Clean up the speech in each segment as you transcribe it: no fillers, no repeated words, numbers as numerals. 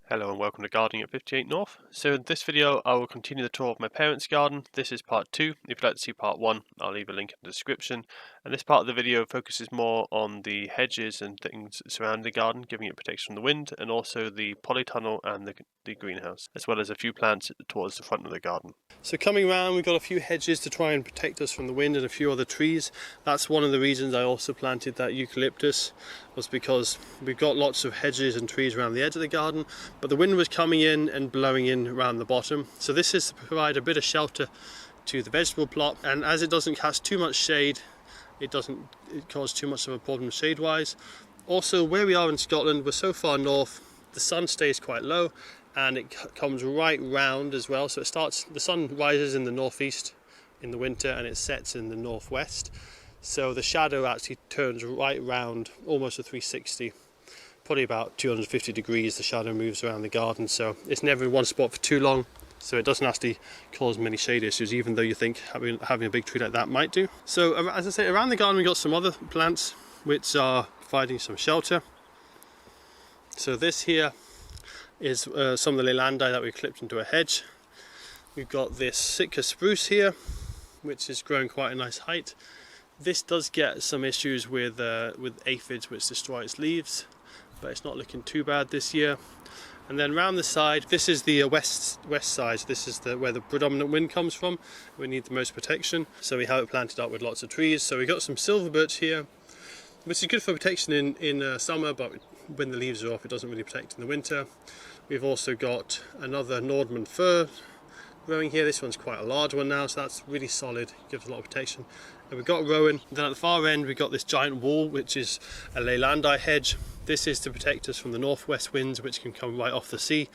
Hello and welcome to Gardening at 58 North. So in this video I will continue the tour of my parents' garden. This is part 2. If you'd like to see part 1, I'll leave a link in the description. And this part of the video focuses more on the hedges and things surrounding the garden, giving it protection from the wind, and also the polytunnel and the greenhouse, as well as a few plants towards the front of the garden. So coming around, we've got a few hedges to try and protect us from the wind and a few other trees. That's one of the reasons I also planted that eucalyptus, was because we've got lots of hedges and trees around the edge of the garden, but the wind was coming in and blowing in around the bottom. So this is to provide a bit of shelter to the vegetable plot, and as it doesn't cast too much shade, it doesn't cause too much of a problem shade wise. Also, where we are in Scotland, we're so far north, the sun stays quite low and it comes right round as well. So the sun rises in the northeast in the winter and it sets in the northwest. So the shadow actually turns right round, almost a 360. Probably about 250 degrees the shadow moves around the garden, so it's never in one spot for too long, so it doesn't actually cause many shade issues, even though you think having a big tree like that might do. So as I say, around the garden we've got some other plants which are providing some shelter. So this here is some of the leylandi that we clipped into a hedge. We've got this Sitka spruce here, which is growing quite a nice height. This does get some issues with aphids which destroy its leaves, but it's not looking too bad this year. And then around the side, this is the west side. This is where the predominant wind comes from. We need the most protection, so we have it planted up with lots of trees. So we've got some silver birch here, which is good for protection in summer, but when the leaves are off it doesn't really protect in the winter. We've also got another Nordman fir growing here. This one's quite a large one now, so that's really solid, gives a lot of protection. And we've got rowan. Then at the far end we've got this giant wall, which is a leylandi hedge. This is to protect us from the northwest winds, which can come right off the sea.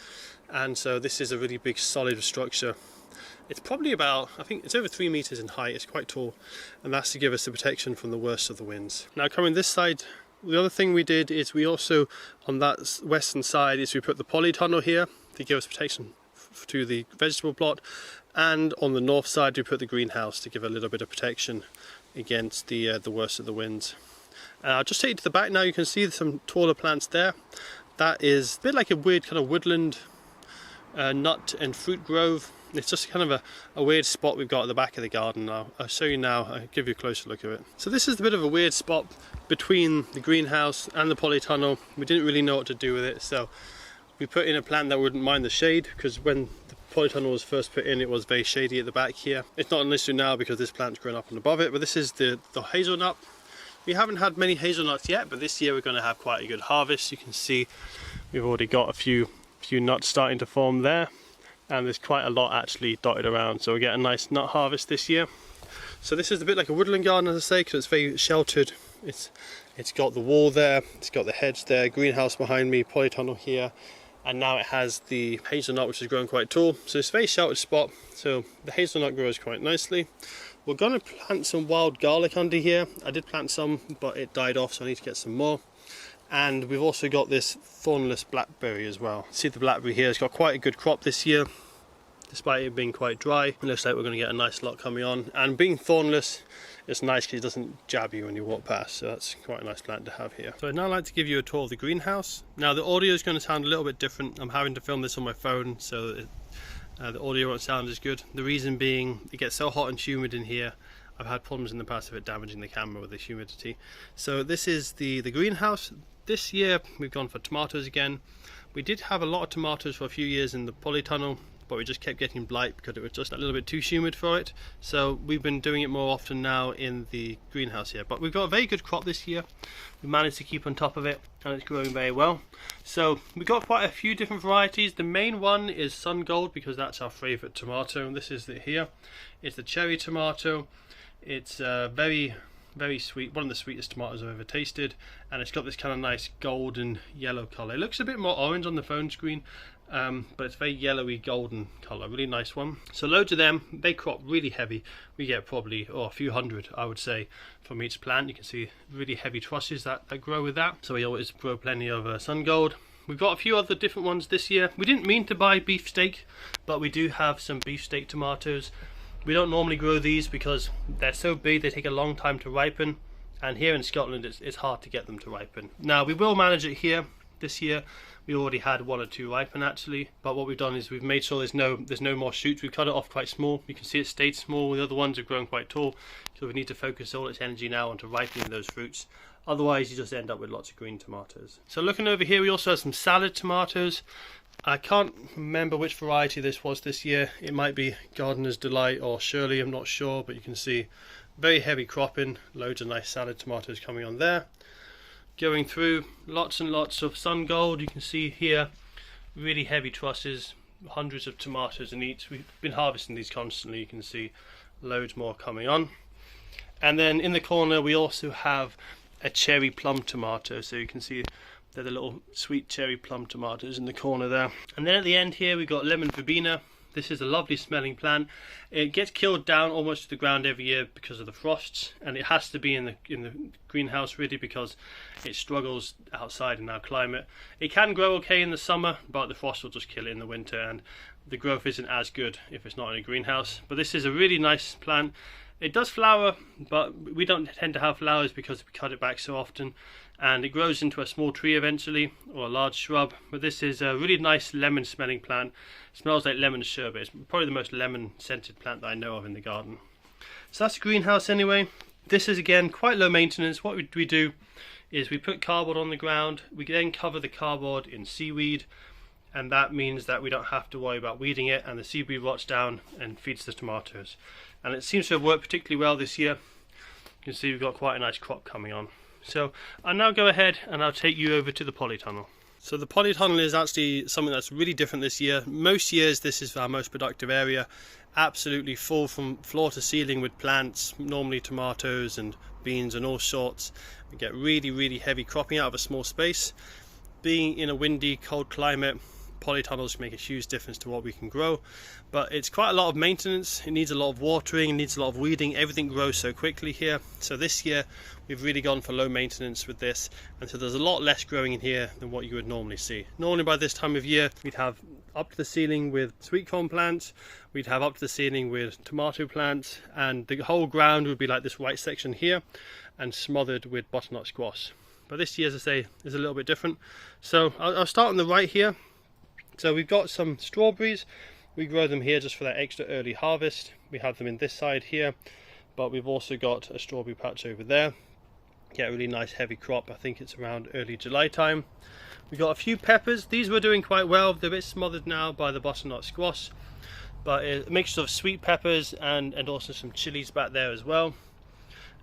And so this is a really big solid structure. It's probably about, I think it's over 3 meters in height, it's quite tall, and that's to give us the protection from the worst of the winds. Now coming this side, the other thing we did is we also, on that western side, is we put the polytunnel here to give us protection to the vegetable plot, and on the north side we put the greenhouse to give a little bit of protection against the worst of the winds. I'll just take you to the back now. You can see some taller plants there. That is a bit like a weird kind of woodland nut and fruit grove. It's just kind of a weird spot we've got at the back of the garden now. I'll show you now, I'll give you a closer look at it. So this is a bit of a weird spot between the greenhouse and the polytunnel. We didn't really know what to do with it, so we put in a plant that wouldn't mind the shade, because when the polytunnel was first put in it was very shady at the back here. It's not an issue now because this plant's grown up and above it, but this is the hazelnut. We haven't had many hazelnuts yet, but this year we're going to have quite a good harvest. You can see we've already got a few nuts starting to form there, and there's quite a lot actually dotted around, so we'll get a nice nut harvest this year. So this is a bit like a woodland garden, as I say, because it's very sheltered. It's got the wall there, it's got the hedge there, greenhouse behind me, polytunnel here, and now it has the hazelnut, which is growing quite tall. So it's a very sheltered spot, so the hazelnut grows quite nicely. We're going to plant some wild garlic under here. I did plant some, but it died off, so I need to get some more. And we've also got this thornless blackberry as well. See the blackberry here, it's got quite a good crop this year, despite it being quite dry. It looks like we're going to get a nice lot coming on. And being thornless, it's nice because it doesn't jab you when you walk past, so that's quite a nice plant to have here. So I'd now like to give you a tour of the greenhouse. Now the audio is going to sound a little bit different. I'm having to film this on my phone, so the audio won't sound as good. The reason being, it gets so hot and humid in here. I've had problems in the past of it damaging the camera with the humidity. So this is the greenhouse. This year we've gone for tomatoes again. We did have a lot of tomatoes for a few years in the polytunnel, but we just kept getting blight because it was just a little bit too humid for it. So we've been doing it more often now in the greenhouse here. But we've got a very good crop this year. We managed to keep on top of it and it's growing very well. So we've got quite a few different varieties. The main one is Sun Gold, because that's our favourite tomato. This is it here. It's the cherry tomato. It's very sweet, one of the sweetest tomatoes I've ever tasted, and it's got this kind of nice golden yellow colour. It looks a bit more orange on the phone screen, but it's very yellowy golden colour, really nice one. So loads of them. They crop really heavy. We get probably a few hundred, I would say, from each plant. You can see really heavy trusses that grow with that, so we always grow plenty of Sun Gold. We've got a few other different ones this year. We didn't mean to buy beefsteak, but we do have some beefsteak tomatoes. We don't normally grow these because they're so big, they take a long time to ripen, and here in Scotland it's hard to get them to ripen. Now we will manage it here. This year we already had 1 or 2 ripen actually, but what we've done is we've made sure there's no more shoots. We've cut it off quite small. You can see it stayed small. The other ones have grown quite tall, so we need to focus all its energy now onto ripening those fruits. Otherwise you just end up with lots of green tomatoes. So looking over here, we also have some salad tomatoes. I can't remember which variety this was this year. It might be Gardener's Delight or Shirley, I'm not sure, but you can see very heavy cropping, loads of nice salad tomatoes coming on there. Going through, lots and lots of sun gold. You can see here really heavy trusses, hundreds of tomatoes in each. We've been harvesting these constantly. You can see loads more coming on. And then in the corner we also have a cherry plum tomato, so you can see they're the little sweet cherry plum tomatoes in the corner there. And then at the end here we've got lemon verbena. This is a lovely smelling plant. It gets killed down almost to the ground every year because of the frosts, and it has to be in the greenhouse really because it struggles outside in our climate. It can grow okay in the summer, but the frost will just kill it in the winter, and the growth isn't as good if it's not in a greenhouse. But this is a really nice plant. It does flower, but we don't tend to have flowers because we cut it back so often, and it grows into a small tree eventually, or a large shrub. But this is a really nice lemon smelling plant. It smells like lemon sherbet. It's probably the most lemon scented plant that I know of in the garden. So that's the greenhouse anyway. This is again quite low maintenance. What we do is we put cardboard on the ground. We then cover the cardboard in seaweed, and that means that we don't have to worry about weeding it, and the seaweed rots down and feeds the tomatoes. And it seems to have worked particularly well this year. You can see we've got quite a nice crop coming on. So I'll now go ahead and I'll take you over to the polytunnel. So the polytunnel is actually something that's really different this year. Most years this is our most productive area. Absolutely full from floor to ceiling with plants, normally tomatoes and beans and all sorts. We get really heavy cropping out of a small space. Being in a windy, cold climate, polytunnels make a huge difference to what we can grow, but it's quite a lot of maintenance. It needs a lot of watering, it needs a lot of weeding. Everything grows so quickly here. So this year we've really gone for low maintenance with this, and so there's a lot less growing in here than what you would normally see. Normally by this time of year we'd have up to the ceiling with sweet corn plants, we'd have up to the ceiling with tomato plants, and the whole ground would be like this white section here and smothered with butternut squash. But this year, as I say, is a little bit different. So I'll start on the right here. So we've got some strawberries. We grow them here just for that extra early harvest. We have them in this side here, but we've also got a strawberry patch over there. Get a really nice heavy crop. I think it's around early July time. We've got a few peppers. These were doing quite well. They're a bit smothered now by the butternut squash, but a mixture of sweet peppers and also some chilies back there as well.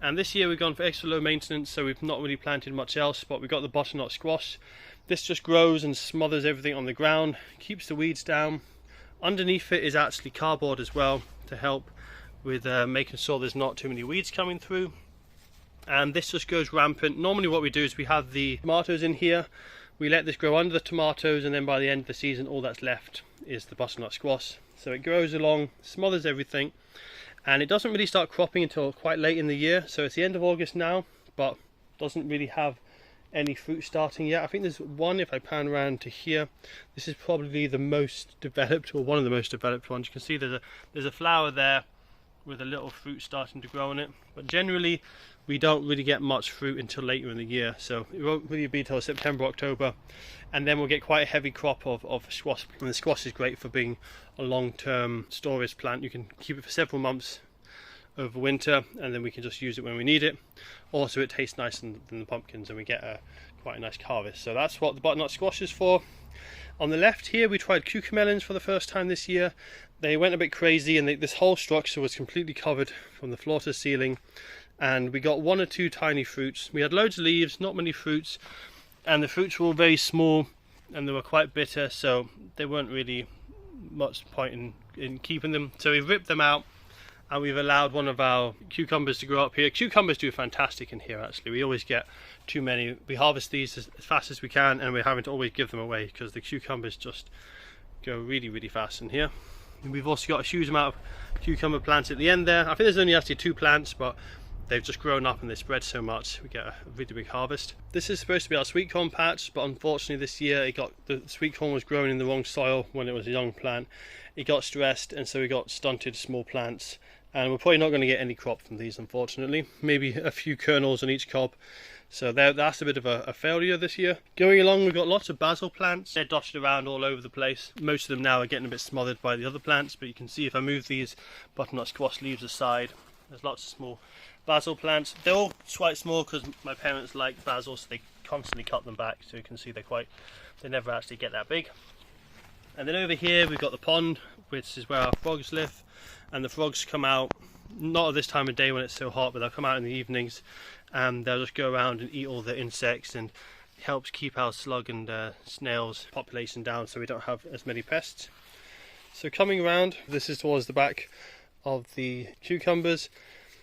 And this year we've gone for extra low maintenance, so we've not really planted much else, but we've got the butternut squash. This just grows and smothers everything on the ground, keeps the weeds down. Underneath it is actually cardboard as well to help with making sure there's not too many weeds coming through. And this just goes rampant. Normally what we do is we have the tomatoes in here, we let this grow under the tomatoes, and then by the end of the season all that's left is the butternut squash. So it grows along, smothers everything, and it doesn't really start cropping until quite late in the year. So it's the end of August now, but doesn't really have any fruit starting yet. I think there's one, if I pan around to here, this is probably the most developed, or one of the most developed ones. You can see there's a flower there with a little fruit starting to grow on it, but generally we don't really get much fruit until later in the year, so it won't really be till September, October, and then we'll get quite a heavy crop of squash. And the squash is great for being a long-term storage plant. You can keep it for several months over winter, and then we can just use it when we need it. Also, it tastes nicer than the pumpkins, and we get quite a nice harvest. So that's what the butternut squash is for. On the left here we tried cucamelons for the first time this year. They went a bit crazy, and this whole structure was completely covered from the floor to the ceiling, and we got 1 or 2 tiny fruits. We had loads of leaves, not many fruits, and the fruits were all very small and they were quite bitter, so there weren't really much point in keeping them. So we ripped them out, and we've allowed one of our cucumbers to grow up here. Cucumbers do fantastic in here actually. We always get too many. We harvest these as fast as we can, and we're having to always give them away because the cucumbers just go really fast in here. And we've also got a huge amount of cucumber plants at the end there. I think there's only actually 2 plants, but they've just grown up and they spread so much we get a really big harvest. This is supposed to be our sweet corn patch, but unfortunately this year the sweet corn was growing in the wrong soil when it was a young plant. It got stressed, and so we got stunted small plants, and we're probably not going to get any crop from these, unfortunately. Maybe a few kernels on each cob. So that's a bit of a failure this year. Going along, we've got lots of basil plants. They're dotted around all over the place. Most of them now are getting a bit smothered by the other plants, but you can see if I move these butternut squash leaves aside, there's lots of small basil plants. They're all quite small because my parents like basil, so they constantly cut them back. So you can see they never actually get that big. And then over here we've got the pond, which is where our frogs live. And the frogs come out, not at this time of day when it's so hot, but they'll come out in the evenings and they'll just go around and eat all the insects, and it helps keep our slug and snails population down so we don't have as many pests. So coming around, this is towards the back of the cucumbers.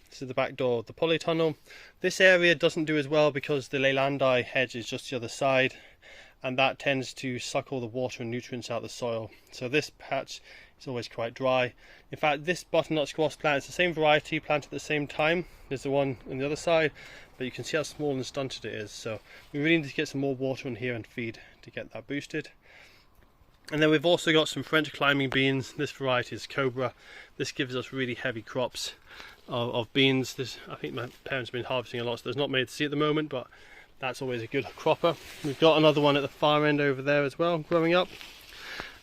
This is the back door of the polytunnel. This area doesn't do as well because the Leylandi hedge is just the other side, and that tends to suck all the water and nutrients out of the soil. So this patch is always quite dry. In fact, this butternut squash plant is the same variety planted at the same time as the one on the other side, but you can see how small and stunted it is. So we really need to get some more water in here and feed to get that boosted. And then we've also got some French climbing beans. This variety is Cobra. This gives us really heavy crops of beans. I think my parents have been harvesting a lot, so there's not many to see at the moment, but that's always a good cropper. We've got another one at the far end over there as well, growing up.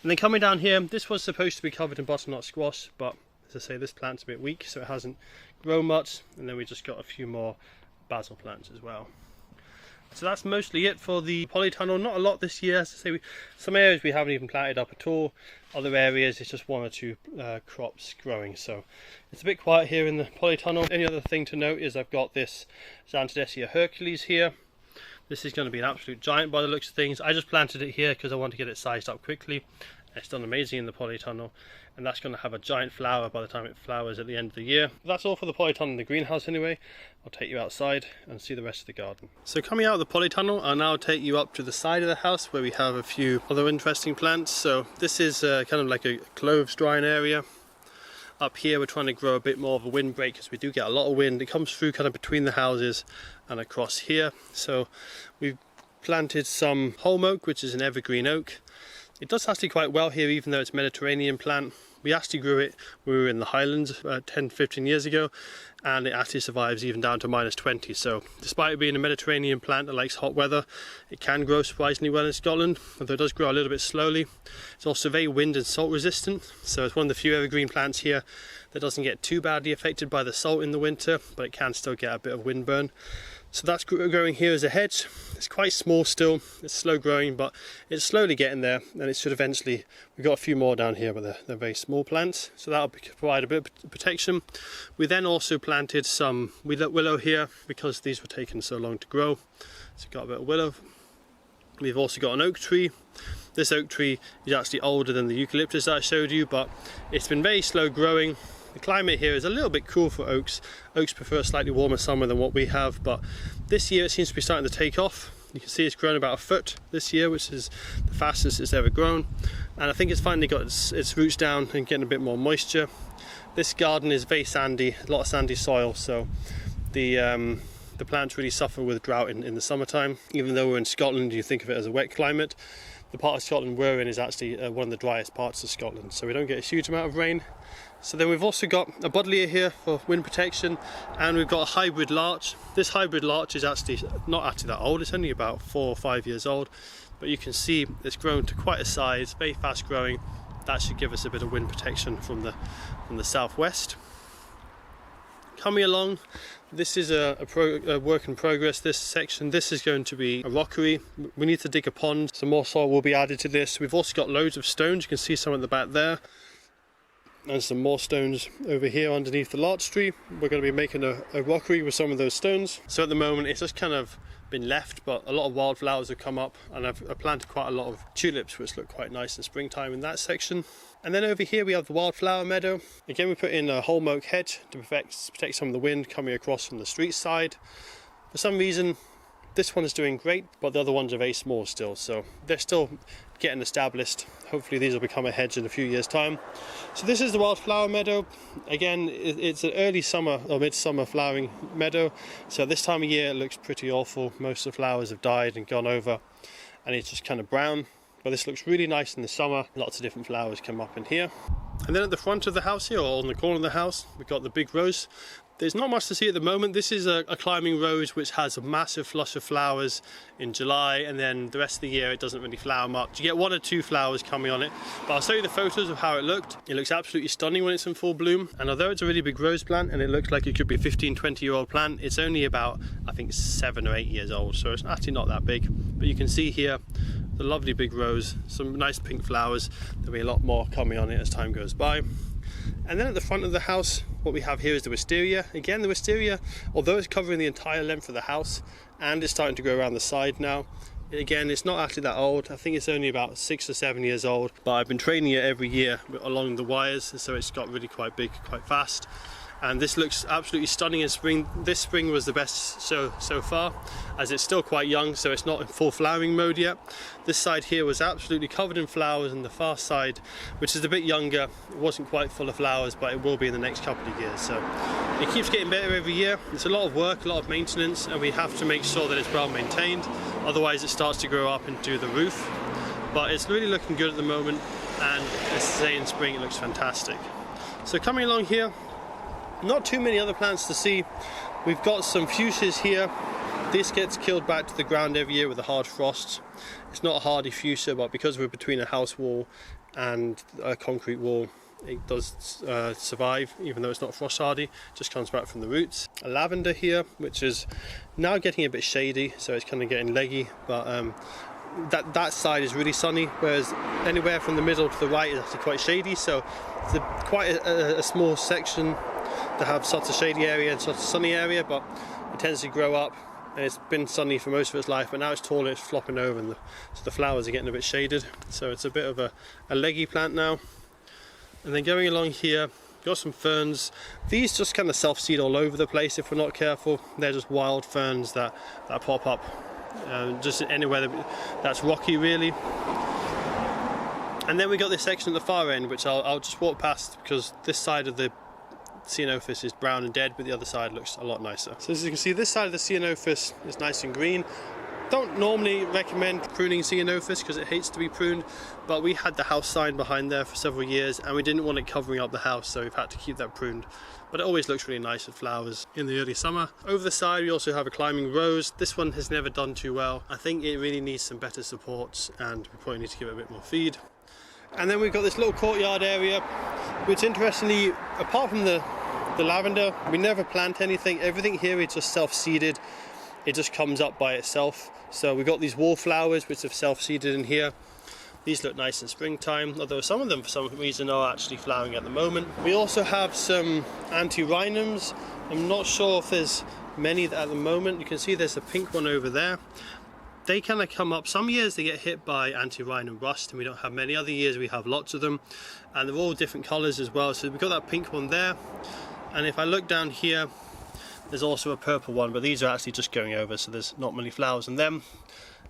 And then coming down here, this was supposed to be covered in butternut squash, but as I say, this plant's a bit weak, so it hasn't grown much. And then we just got a few more basil plants as well. So that's mostly it for the polytunnel. Not a lot this year. As I say, some areas we haven't even planted up at all. Other areas it's just one or two crops growing. So it's a bit quiet here in the polytunnel. Any other thing to note is I've got this Xanthodesia Hercules here. This is going to be an absolute giant by the looks of things. I just planted it here because I want to get it sized up quickly. It's done amazing in the polytunnel, and that's going to have a giant flower by the time it flowers at the end of the year. That's all for the polytunnel in the greenhouse anyway. I'll take you outside and see the rest of the garden. So coming out of the polytunnel, I'll now take you up to the side of the house where we have a few other interesting plants. So this is kind of like a cloves drying area. Up here we're trying to grow a bit more of a windbreak because we do get a lot of wind. It comes through kind of between the houses and across here. So we've planted some holm oak, which is an evergreen oak. It does actually quite well here, even though it's a Mediterranean plant. We actually grew it when we were in the Highlands 10-15 years ago, and it actually survives even down to -20. So despite it being a Mediterranean plant that likes hot weather, it can grow surprisingly well in Scotland, although it does grow a little bit slowly. It's also very wind and salt resistant, so it's one of the few evergreen plants here that doesn't get too badly affected by the salt in the winter, but it can still get a bit of wind burn. So that's growing here as a hedge. It's quite small still, it's slow growing, but it's slowly getting there, and it should eventually, we've got a few more down here, but they're very small plants, so that'll provide a bit of protection. We then also planted some willow here because these were taking so long to grow, so we've got a bit of willow. We've also got an oak tree. This oak tree is actually older than the eucalyptus that I showed you, but it's been very slow growing. The climate here is a little bit cool for oaks. Oaks prefer a slightly warmer summer than what we have, but this year it seems to be starting to take off. You can see it's grown about a foot this year, which is the fastest it's ever grown. And I think it's finally got its roots down and getting a bit more moisture. This garden is very sandy, a lot of sandy soil, so the plants really suffer with drought in the summertime. Even though we're in Scotland, you think of it as a wet climate. The part of Scotland we're in is actually one of the driest parts of Scotland, so we don't get a huge amount of rain. So then we've also got a buddleia here for wind protection, and we've got a hybrid larch. This hybrid larch is actually not actually that old, it's only about 4 or 5 years old, but you can see it's grown to quite a size, very fast growing. That should give us a bit of wind protection from the southwest. Coming along, this is a work in progress, this section. This is going to be a rockery. We need to dig a pond, some more soil will be added to this. We've also got loads of stones, you can see some at the back there. And some more stones over here underneath the larch tree. We're going to be making a rockery with some of those stones. So at the moment it's just kind of been left, but a lot of wildflowers have come up, and I've planted quite a lot of tulips which look quite nice in springtime in that section. And then over here we have the wildflower meadow. Again, we put in a holm oak hedge to protect some of the wind coming across from the street side. For some reason this one is doing great, but the other ones are very small still, so they're still getting established. Hopefully these will become a hedge in a few years' time. So this is the wildflower meadow. Again, it's an early summer or midsummer flowering meadow, so this time of year it looks pretty awful. Most of the flowers have died and gone over, and it's just kind of brown, but this looks really nice in the summer. Lots of different flowers come up in here. And then at the front of the house here, or on the corner of the house, we've got the big rose. There's not much to see at the moment. This is a climbing rose which has a massive flush of flowers in July, and then the rest of the year it doesn't really flower much. You get 1 or 2 flowers coming on it, but I'll show you the photos of how it looked. It looks absolutely stunning when it's in full bloom, and although it's a really big rose plant and it looks like it could be a 15-20-year-old plant, it's only about, I think, 7 or 8 years old, so it's actually not that big. But you can see here the lovely big rose, some nice pink flowers. There'll be a lot more coming on it as time goes by. And then at the front of the house, what we have here is the wisteria. Again, the wisteria, although it's covering the entire length of the house and it's starting to grow around the side now, again, it's not actually that old. I think it's only about 6 or 7 years old, but I've been training it every year along the wires, so it's got really quite big, quite fast. And this looks absolutely stunning in spring. This spring was the best so far, as it's still quite young, so it's not in full flowering mode yet. This side here was absolutely covered in flowers, and the far side, which is a bit younger, it wasn't quite full of flowers, but it will be in the next couple of years. So it keeps getting better every year. It's a lot of work, a lot of maintenance, and we have to make sure that it's well maintained, otherwise it starts to grow up into the roof. But it's really looking good at the moment, and as I say, in spring it looks fantastic. So coming along here, not too many other plants to see. We've got some fuchsias here. This gets killed back to the ground every year with the hard frosts. It's not a hardy fuchsia, but because we're between a house wall and a concrete wall, it does survive, even though it's not frost hardy. It just comes back from the roots. A lavender here, which is now getting a bit shady, so it's kind of getting leggy, but that side is really sunny, whereas anywhere from the middle to the right is actually quite shady, so it's quite a small section to have such a shady area and such a sunny area, but it tends to grow up, and it's been sunny for most of its life, but now it's taller, it's flopping over, and so the flowers are getting a bit shaded, so it's a bit of a leggy plant now. And then going along here, got some ferns. These just kind of self-seed all over the place if we're not careful. They're just wild ferns that pop up just anywhere that's rocky, really. And then we got this section at the far end, which I'll just walk past, because this side of the Ceanothus is brown and dead, but the other side looks a lot nicer. So as you can see, this side of the Ceanothus is nice and green. Don't normally recommend pruning Ceanothus because it hates to be pruned, but we had the house sign behind there for several years and we didn't want it covering up the house, so we've had to keep that pruned. But it always looks really nice with flowers in the early summer. Over the side we also have a climbing rose. This one has never done too well. I think it really needs some better supports, and we probably need to give it a bit more feed. And then we've got this little courtyard area, which interestingly, apart from the lavender, we never plant anything. Everything here is just self-seeded. It just comes up by itself. So we've got these wallflowers which have self-seeded in here. These look nice in springtime, although some of them for some reason are actually flowering at the moment. We also have some antirrhinums. I'm not sure if there's many at the moment. You can see there's a pink one over there. They kind of come up. Some years they get hit by antirrhinum rust and we don't have many. Other years we have lots of them, and they're all different colours as well. So we've got that pink one there, and if I look down here, there's also a purple one, but these are actually just going over, so there's not many flowers in them.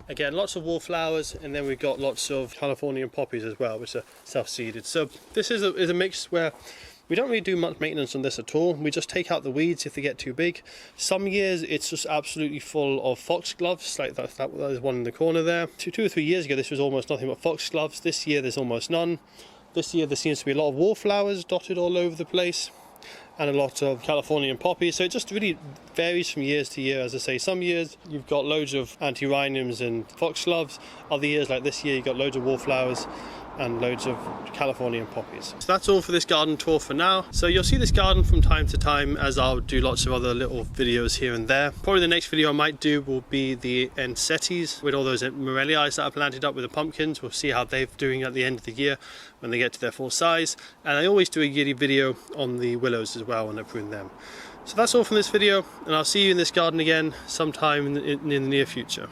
Again, lots of wallflowers, and then we've got lots of Californian poppies as well, which are self-seeded. So this is a mix where we don't really do much maintenance on this at all. We just take out the weeds if they get too big. Some years it's just absolutely full of foxgloves, like there's one in the corner there. Two or 3 years ago this was almost nothing but foxgloves. This year there's almost none. This year there seems to be a lot of wallflowers dotted all over the place, and a lot of Californian poppies. So it just really varies from years to year. As I say, some years you've got loads of antirrhinums and foxgloves. Other years, like this year, you've got loads of wallflowers and loads of Californian poppies. So that's all for this garden tour for now. So you'll see this garden from time to time, as I'll do lots of other little videos here and there. Probably the next video I might do will be the Ensetes with all those Morelliis that I planted up with the pumpkins. We'll see how they're doing at the end of the year when they get to their full size. And I always do a yearly video on the willows as well when I prune them. So that's all from this video, and I'll see you in this garden again sometime in the near future.